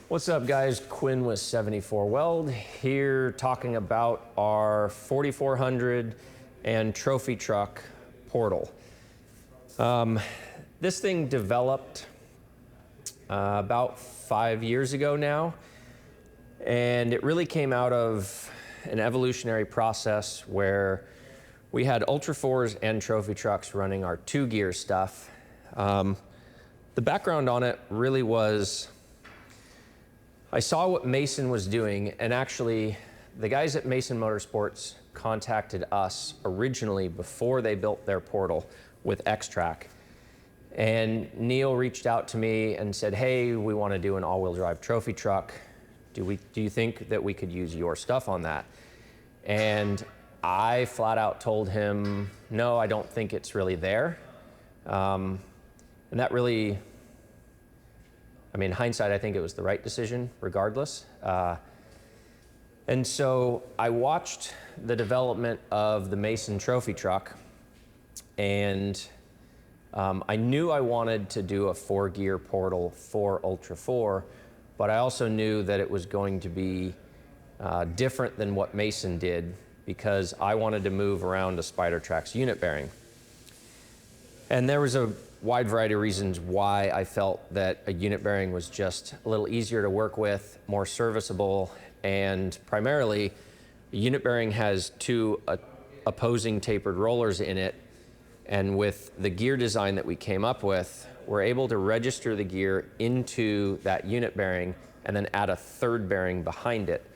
What's up, guys? Quinn with 74 Weld here talking about our 4400 and trophy truck portal. This thing developed about 5 years ago now, and it really came out of an evolutionary process where we had Ultra 4s and trophy trucks running our 2-gear stuff. The background on it really was I saw what Mason was doing, and actually the guys at Mason Motorsports contacted us originally before they built their portal with X-Track. And Neil reached out to me and said, hey, we want to do an all-wheel drive trophy truck. Do you think that we could use your stuff on that? And I flat out told him, no, I don't think it's really there. And that really, I mean, hindsight, I think it was the right decision regardless. And so I watched the development of the Mason trophy truck, and I knew I wanted to do a 4-gear portal for Ultra 4, but I also knew that it was going to be different than what Mason did because I wanted to move around a Spider Trax unit bearing. And there was a wide variety of reasons why I felt that a unit bearing was just a little easier to work with, more serviceable, and primarily, a unit bearing has 2 opposing tapered rollers in it, and with the gear design that we came up with, we're able to register the gear into that unit bearing and then add a 3rd bearing behind it.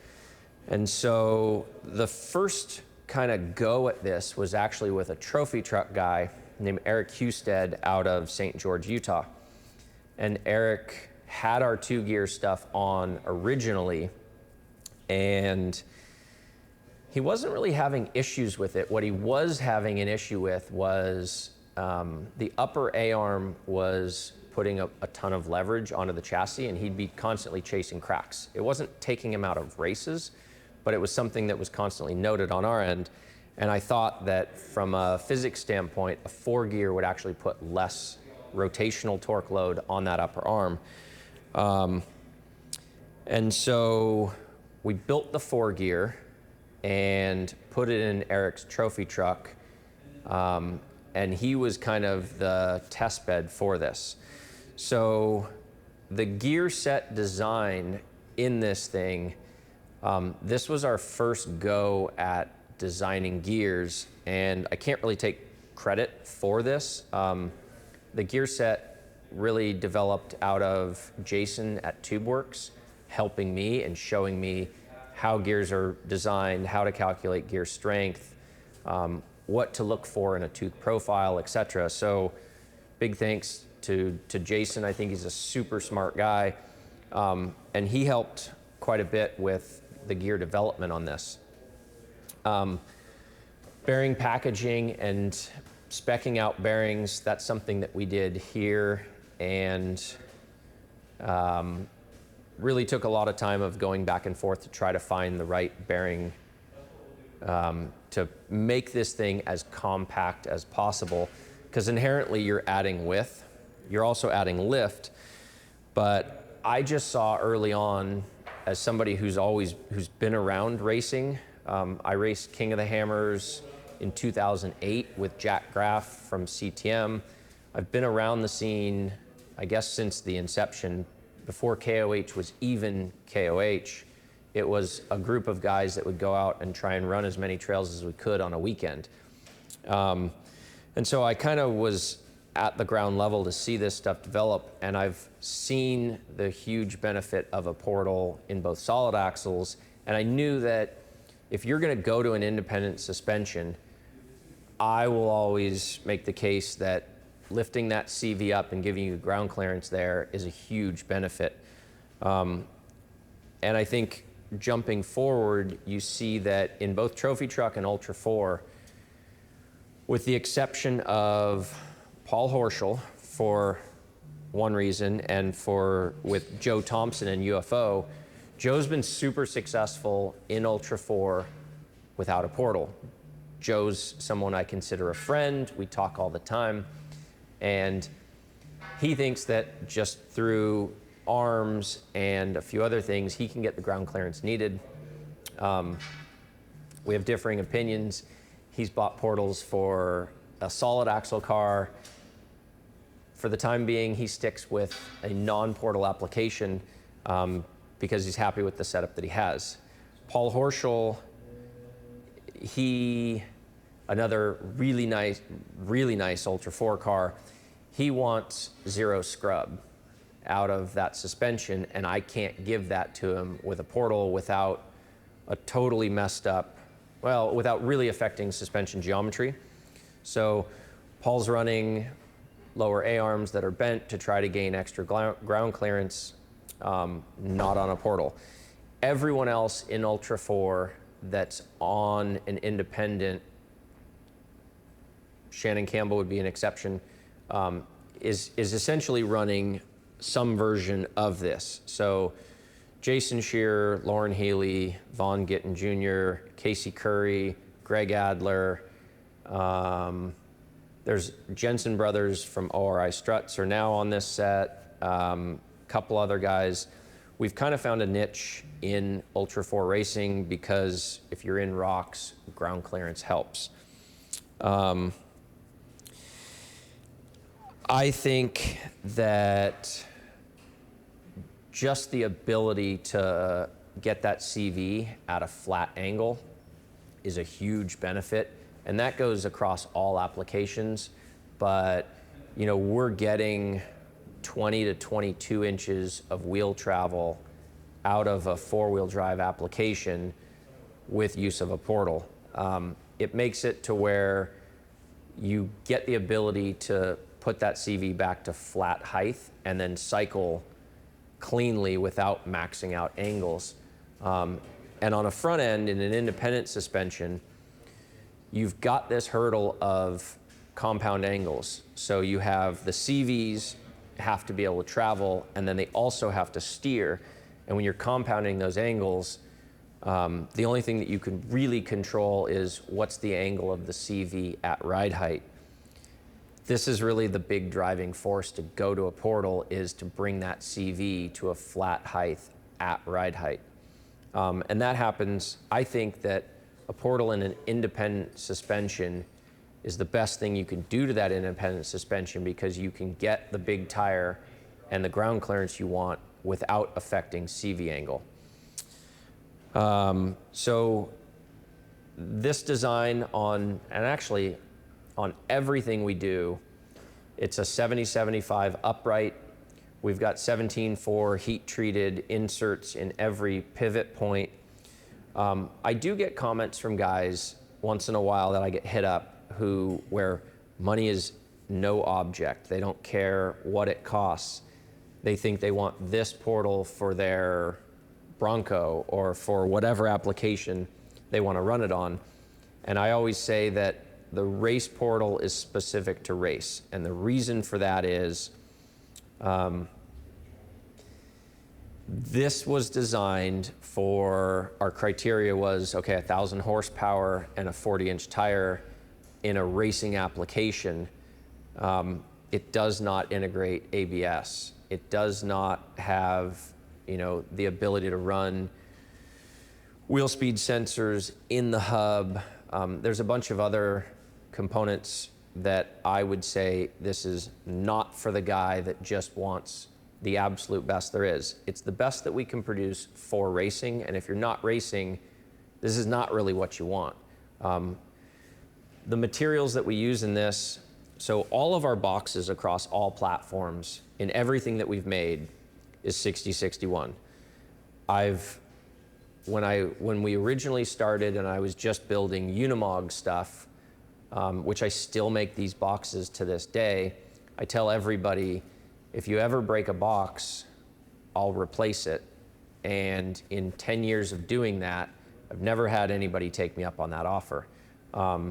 And so the first kind of go at this was actually with a trophy truck guy named Eric Husted out of St. George, Utah. And Eric had our 2-gear stuff on originally, and he wasn't really having issues with it. What he was having an issue with was the upper A-arm was putting a ton of leverage onto the chassis, and he'd be constantly chasing cracks. It wasn't taking him out of races, but it was something that was constantly noted on our end. And I thought that from a physics standpoint, a 4-gear would actually put less rotational torque load on that upper arm. And so we built the 4-gear and put it in Eric's trophy truck. And he was kind of the test bed for this. So the gear set design in this thing, this was our first go at designing gears, and I can't really take credit for this. The gear set really developed out of Jason at TubeWorks, helping me and showing me how gears are designed, how to calculate gear strength, what to look for in a tooth profile, etc. So big thanks to Jason. I think he's a super smart guy, and he helped quite a bit with the gear development on this. Bearing packaging and speccing out bearings, that's something that we did here, and really took a lot of time of going back and forth to try to find the right bearing to make this thing as compact as possible, because inherently you're adding width, you're also adding lift, but I just saw early on, as somebody who's been around racing, I raced King of the Hammers in 2008 with Jack Graff from CTM. I've been around the scene, I guess, since the inception. Before KOH was even KOH, it was a group of guys that would go out and try and run as many trails as we could on a weekend. And so I kind of was at the ground level to see this stuff develop, and I've seen the huge benefit of a portal in both solid axles, and I knew that if you're going to go to an independent suspension, I will always make the case that lifting that CV up and giving you ground clearance there is a huge benefit. And I think jumping forward, you see that in both Trophy Truck and Ultra 4, with the exception of Paul Horschel for one reason, and with Joe Thompson and UFO, Joe's been super successful in Ultra 4 without a portal. Joe's someone I consider a friend. We talk all the time. And he thinks that just through arms and a few other things, he can get the ground clearance needed. We have differing opinions. He's bought portals for a solid axle car. For the time being, he sticks with a non-portal application because he's happy with the setup that he has. Paul Horschel, another really nice Ultra 4 car, he wants zero scrub out of that suspension, and I can't give that to him with a portal without a totally messed up, well, without really affecting suspension geometry. So Paul's running lower A-arms that are bent to try to gain extra ground clearance, not on a portal. Everyone else in Ultra 4 that's on an independent, Shannon Campbell would be an exception, is essentially running some version of this. So Jason Scherer, Loren Healy, Vaughn Gittin Jr., Casey Currie, Greg Adler, there's Jensen brothers from ORI Struts are now on this set, a couple other guys. We've kind of found a niche in Ultra 4 racing because if you're in rocks, ground clearance helps. I think that just the ability to get that CV at a flat angle is a huge benefit, and that goes across all applications. But you know, we're getting 20 to 22 inches of wheel travel out of a four-wheel drive application with use of a portal. It makes it to where you get the ability to put that CV back to flat height and then cycle cleanly without maxing out angles. And on a front end, in an independent suspension, you've got this hurdle of compound angles. So you have the CVs have to be able to travel, and then they also have to steer. And when you're compounding those angles, the only thing that you can really control is what's the angle of the CV at ride height. This is really the big driving force to go to a portal, is to bring that CV to a flat height at ride height. And that happens, I think that a portal in an independent suspension is the best thing you can do to that independent suspension, because you can get the big tire and the ground clearance you want without affecting CV angle. So this design and actually on everything we do, it's a 70-75 upright. We've got 17.4 heat-treated inserts in every pivot point. I do get comments from guys once in a while that I get hit up where money is no object. They don't care what it costs. They think they want this portal for their Bronco or for whatever application they want to run it on. And I always say that the race portal is specific to race. And the reason for that is this was designed for, our criteria was, okay, 1,000 horsepower and a 40-inch tire in a racing application. It does not integrate ABS. It does not have, you know, the ability to run wheel speed sensors in the hub. There's a bunch of other components that I would say this is not for the guy that just wants the absolute best there is. It's the best that we can produce for racing, and if you're not racing, this is not really what you want. The materials that we use in this, so all of our boxes across all platforms in everything that we've made is 60-61. When we originally started and I was just building Unimog stuff, which I still make these boxes to this day, I tell everybody, if you ever break a box, I'll replace it. And in 10 years of doing that, I've never had anybody take me up on that offer.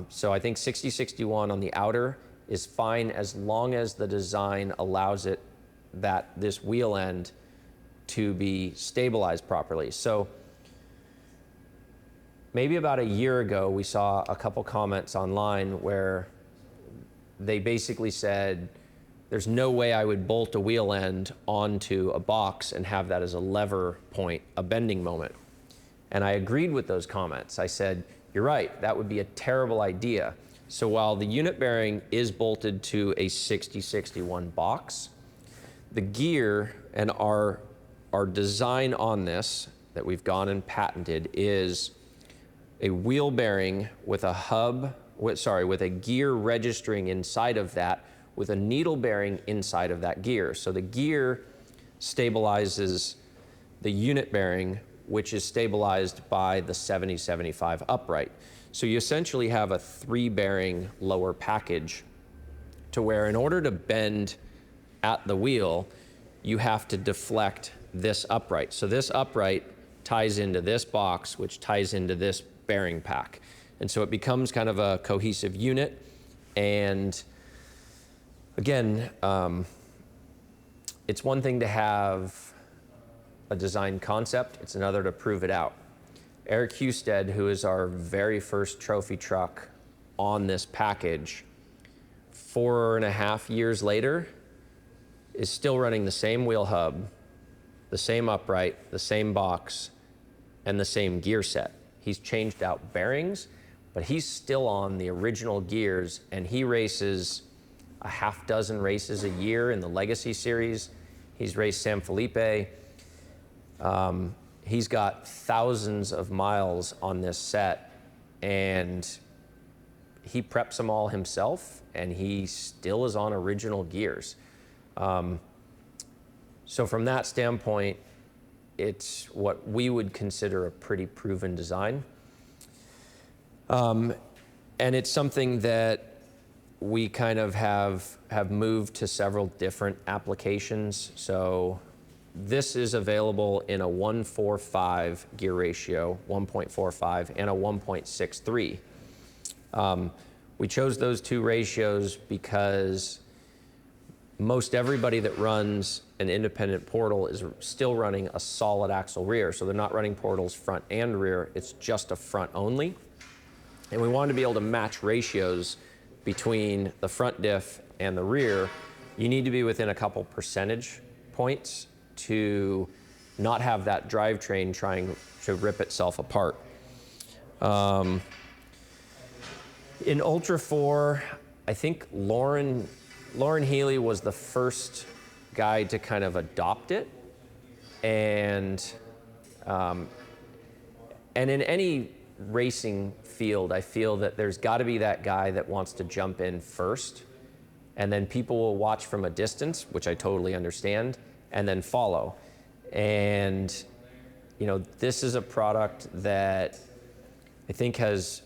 So I think 60-61 on the outer is fine as long as the design allows it, this wheel end to be stabilized properly. So maybe about a year ago, we saw a couple comments online where they basically said, there's no way I would bolt a wheel end onto a box and have that as a lever point, a bending moment. And I agreed with those comments. I said, you're right, that would be a terrible idea. So while the unit bearing is bolted to a 60-61 box, the gear and our design on this that we've gone and patented is a wheel bearing with a hub, with a gear registering inside of that, with a needle bearing inside of that gear. So the gear stabilizes the unit bearing, which is stabilized by the 70-75 upright. So you essentially have a 3-bearing lower package to where in order to bend at the wheel, you have to deflect this upright. So this upright ties into this box, which ties into this bearing pack. And so it becomes kind of a cohesive unit. And again, it's one thing to have a design concept, it's another to prove it out. Eric Husted, who is our very first trophy truck on this package, 4.5 years later, is still running the same wheel hub, the same upright, the same box, and the same gear set. He's changed out bearings, but he's still on the original gears, and he races a half dozen races a year in the Legacy Series. He's raced San Felipe. He's got thousands of miles on this set, and he preps them all himself, and he still is on original gears. So from that standpoint, it's what we would consider a pretty proven design. And it's something that we kind of have moved to several different applications. So this is available in a 1:4:5 gear ratio, 1.45, and a 1.63. We chose those two ratios because most everybody that runs an independent portal is still running a solid axle rear. So they're not running portals front and rear, it's just a front only. And we wanted to be able to match ratios between the front diff and the rear. You need to be within a couple percentage points to not have that drivetrain trying to rip itself apart. In Ultra 4, I think Loren Healy was the first guy to kind of adopt it. And in any racing field, I feel that there's got to be that guy that wants to jump in first, and then people will watch from a distance, which I totally understand, and then follow. And you know, this is a product that I think has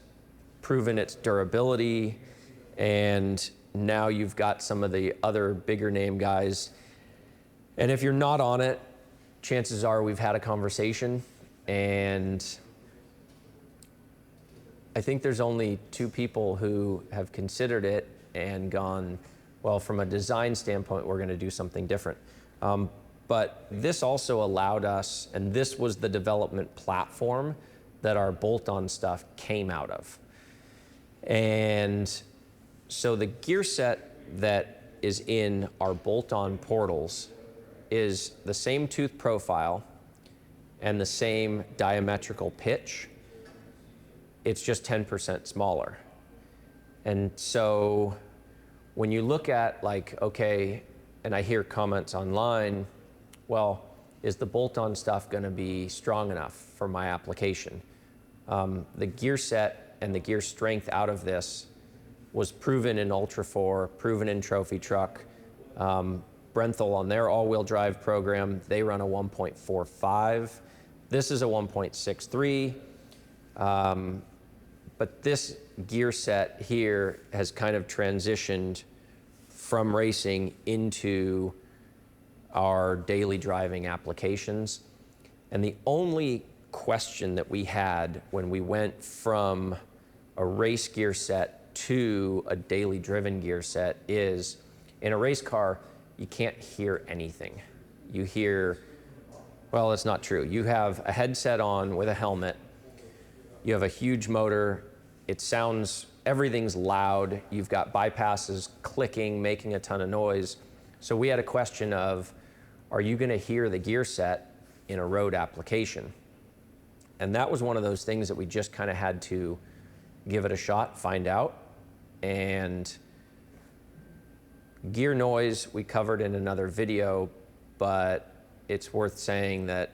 proven its durability, and now you've got some of the other bigger name guys. And if you're not on it, chances are we've had a conversation, and I think there's only 2 people who have considered it and gone, well, from a design standpoint, we're going to do something different. But this also allowed us, and this was the development platform that our bolt-on stuff came out of. And so the gear set that is in our bolt-on portals is the same tooth profile and the same diametrical pitch. It's just 10% smaller. And so when you look at like, okay, and I hear comments online, well, is the bolt-on stuff gonna be strong enough for my application? The gear set and the gear strength out of this was proven in Ultra 4, proven in Trophy Truck. Brenthal on their all-wheel drive program, they run a 1.45. This is a 1.63. But this gear set here has kind of transitioned from racing into our daily driving applications. And the only question that we had when we went from a race gear set to a daily driven gear set is, in a race car, you can't hear anything. You hear, well, it's not true. You have a headset on with a helmet. You have a huge motor. It sounds, everything's loud. You've got bypasses clicking, making a ton of noise. So we had a question of, are you going to hear the gear set in a road application? And that was one of those things that we just kind of had to give it a shot, find out. And gear noise we covered in another video, but it's worth saying that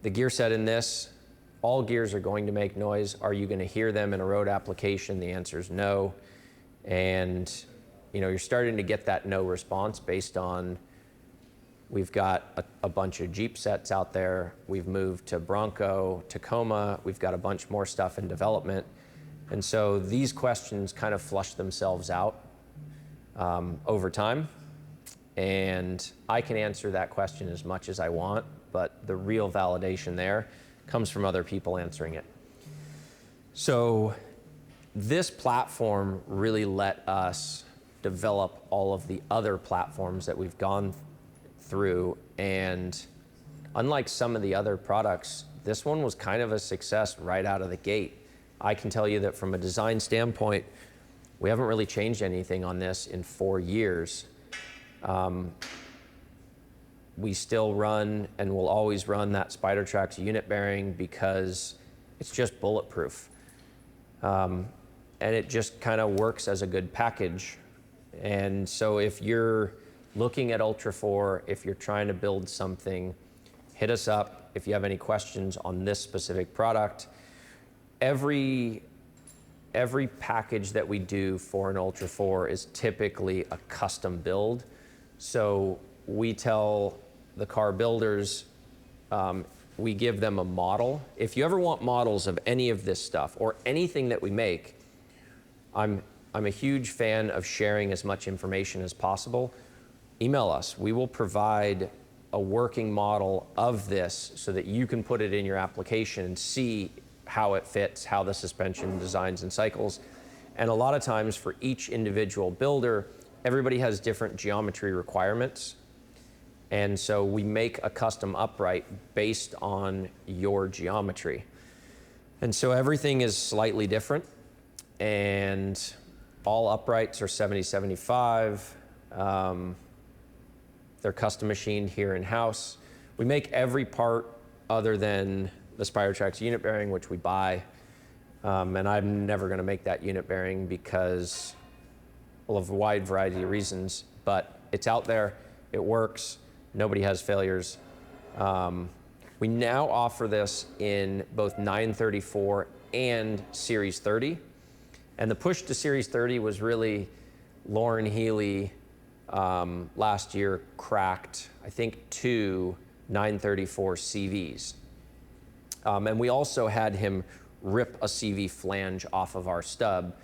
the gear set in this, all gears are going to make noise. Are you going to hear them in a road application? The answer is no. And you're starting to get that no response based on, we've got a bunch of Jeep sets out there. We've moved to Bronco, Tacoma. We've got a bunch more stuff in development. And so these questions kind of flush themselves out over time. And I can answer that question as much as I want, but the real validation there comes from other people answering it. So this platform really let us develop all of the other platforms that we've gone through. And unlike some of the other products, this one was kind of a success right out of the gate. I can tell you that from a design standpoint, we haven't really changed anything on this in 4 years. We still run and will always run that SpiderTrax unit bearing because it's just bulletproof. And it just kind of works as a good package. And so if you're looking at Ultra 4, if you're trying to build something, hit us up if you have any questions on this specific product. Every package that we do for an Ultra 4 is typically a custom build. So we tell the car builders, we give them a model. If you ever want models of any of this stuff or anything that we make, I'm a huge fan of sharing as much information as possible. Email us. We will provide a working model of this so that you can put it in your application and see how it fits, how the suspension designs and cycles. And a lot of times for each individual builder, everybody has different geometry requirements. And so we make a custom upright based on your geometry. And so everything is slightly different, and all uprights are 70-75. They're custom machined here in-house. We make every part other than the SpiderTrax unit bearing, which we buy. And I'm never gonna make that unit bearing because of a wide variety of reasons, but it's out there, it works. Nobody has failures. We now offer this in both 934 and Series 30. And the push to Series 30 was really Loren Healy last year cracked, I think, 2 934 CVs. And we also had him rip a CV flange off of our stub.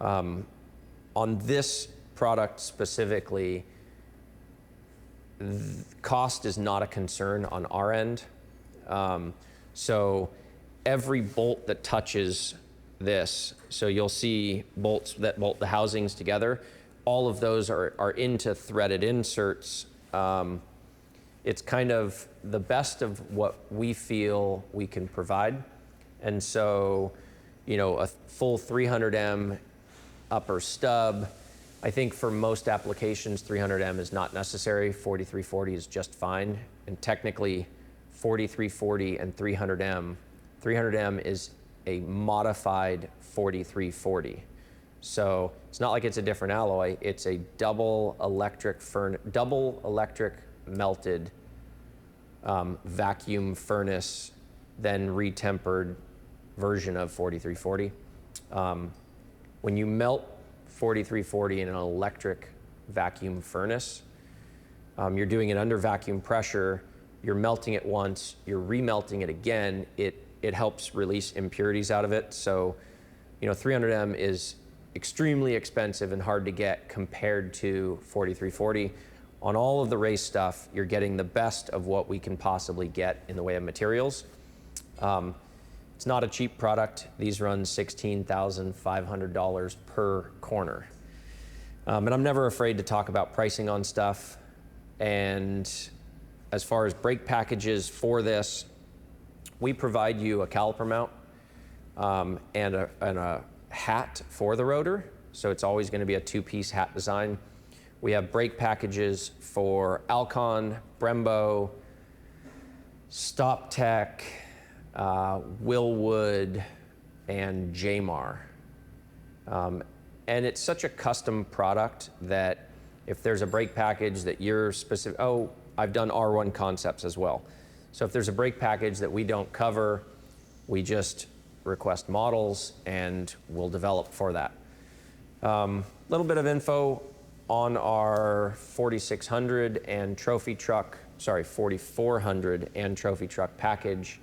On this product specifically, cost is not a concern on our end. So every bolt that touches this, so you'll see bolts that bolt the housings together, all of those are into threaded inserts. It's kind of the best of what we feel we can provide. And so, a full 300M upper stub, I think for most applications, 300M is not necessary. 4340 is just fine. And technically, 4340 and 300M is a modified 4340. So it's not like it's a different alloy. It's a double electric melted vacuum furnace, then retempered version of 4340. When you melt 4340 in an electric vacuum furnace, you're doing it under vacuum pressure, you're melting it once, you're remelting it again, it helps release impurities out of it. So, 300M is extremely expensive and hard to get compared to 4340. On all of the race stuff, you're getting the best of what we can possibly get in the way of materials. It's not a cheap product. These run $16,500 per corner. And I'm never afraid to talk about pricing on stuff. And as far as brake packages for this, we provide you a caliper mount and a hat for the rotor. So it's always going to be a two-piece hat design. We have brake packages for Alcon, Brembo, StopTech, Willwood, and Jmar. And it's such a custom product that if there's a brake package that you're specific, oh, I've done R1 Concepts as well. So if there's a brake package that we don't cover, we just request models and we'll develop for that. Little bit of info on our 4600 and trophy truck, sorry, 4400 and trophy truck package.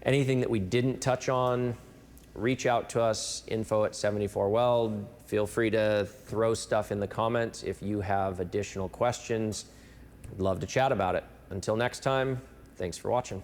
Anything that we didn't touch on, reach out to us, info@74weld. Feel free to throw stuff in the comments if you have additional questions. I'd love to chat about it. Until next time, thanks for watching.